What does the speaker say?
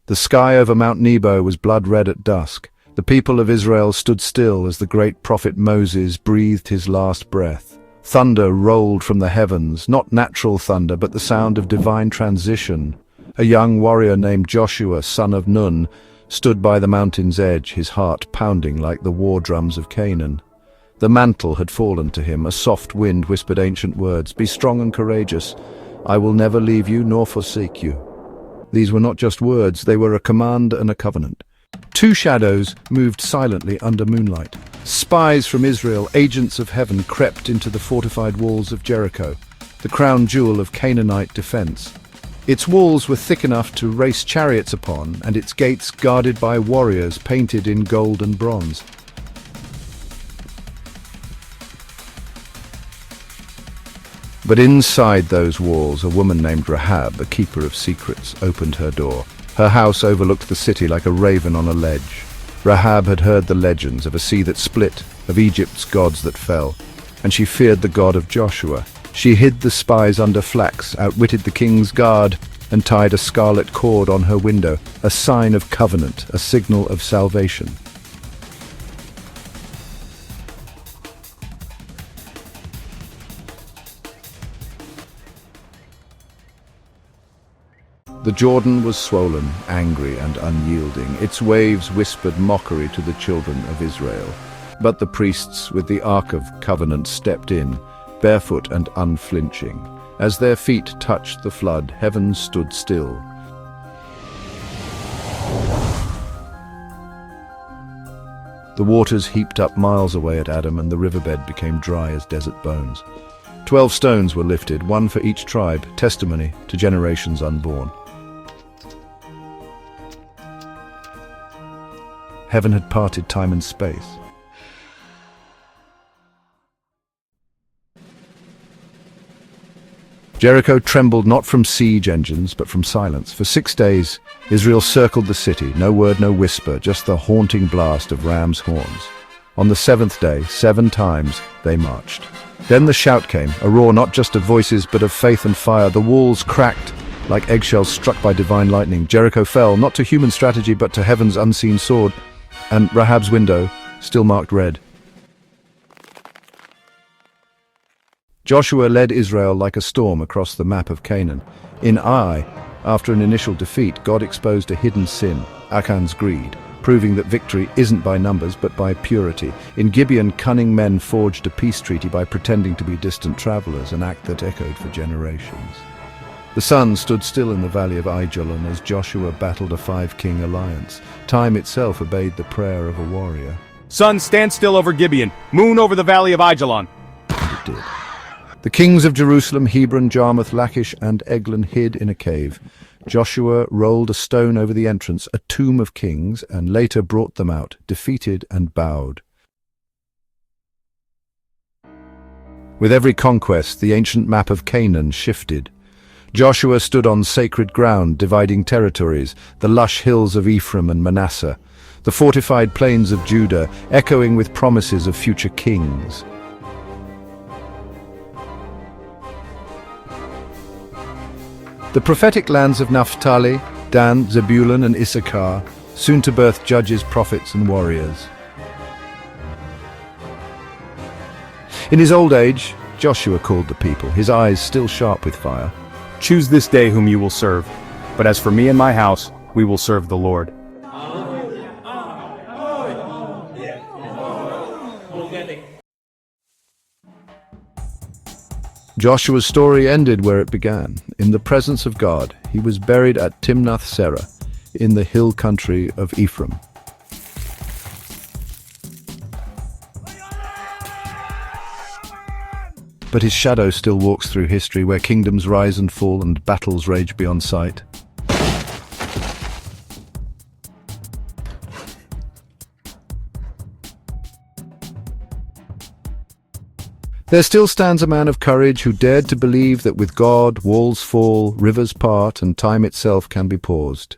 The sky over Mount Nebo was blood-red at dusk. The people of Israel stood still as the great prophet Moses breathed his last breath. Thunder rolled from the heavens, not natural thunder, but the sound of divine transition. A young warrior named Joshua, son of Nun, stood by the mountain's edge, his heart pounding like the war drums of Canaan. The mantle had fallen to him. A soft wind whispered ancient words, "Be strong and courageous. I will never leave you nor forsake you." These were not just words, they were a command and a covenant. Two shadows moved silently under moonlight. Spies from Israel, agents of heaven, crept into the fortified walls of Jericho, the crown jewel of Canaanite defense. Its walls were thick enough to race chariots upon, and its gates guarded by warriors painted in gold and bronze. But inside those walls, a woman named Rahab, a keeper of secrets, opened her door. Her house overlooked the city like a raven on a ledge. Rahab had heard the legends of a sea that split, of Egypt's gods that fell, and she feared the God of Joshua. She hid the spies under flax, outwitted the king's guard, and tied a scarlet cord on her window, a sign of covenant, a signal of salvation. The Jordan was swollen, angry and unyielding. Its waves whispered mockery to the children of Israel. But the priests with the Ark of Covenant stepped in, barefoot and unflinching. As their feet touched the flood, heaven stood still. The waters heaped up miles away at Adam, and the riverbed became dry as desert bones. 12 stones were lifted, one for each tribe, testimony to generations unborn. Heaven had parted time and space. Jericho trembled not from siege engines, but from silence. For 6 days, Israel circled the city, no word, no whisper, just the haunting blast of ram's horns. On the 7th day, 7 times, they marched. Then the shout came, a roar not just of voices, but of faith and fire. The walls cracked like eggshells struck by divine lightning. Jericho fell, not to human strategy, but to heaven's unseen sword, and Rahab's window, still marked red. Joshua led Israel like a storm across the map of Canaan. In Ai, after an initial defeat, God exposed a hidden sin, Achan's greed, proving that victory isn't by numbers but by purity. In Gibeon, cunning men forged a peace treaty by pretending to be distant travelers, an act that echoed for generations. The sun stood still in the valley of Ajalon as Joshua battled a 5-king alliance. Time itself obeyed the prayer of a warrior. "Sun, stand still over Gibeon. Moon over the valley of Ajalon." And it did. The kings of Jerusalem, Hebron, Jarmuth, Lachish, and Eglon hid in a cave. Joshua rolled a stone over the entrance, a tomb of kings, and later brought them out, defeated and bowed. With every conquest, the ancient map of Canaan shifted. Joshua stood on sacred ground, dividing territories, the lush hills of Ephraim and Manasseh, the fortified plains of Judah, echoing with promises of future kings. The prophetic lands of Naphtali, Dan, Zebulun, and Issachar, soon to birth judges, prophets, and warriors. In his old age, Joshua called the people, his eyes still sharp with fire. "Choose this day whom you will serve, but as for me and my house, we will serve the Lord." Joshua's story ended where it began. In the presence of God, he was buried at Timnath-Serah, in the hill country of Ephraim. But his shadow still walks through history, where kingdoms rise and fall and battles rage beyond sight. There still stands a man of courage who dared to believe that with God, walls fall, rivers part, and time itself can be paused.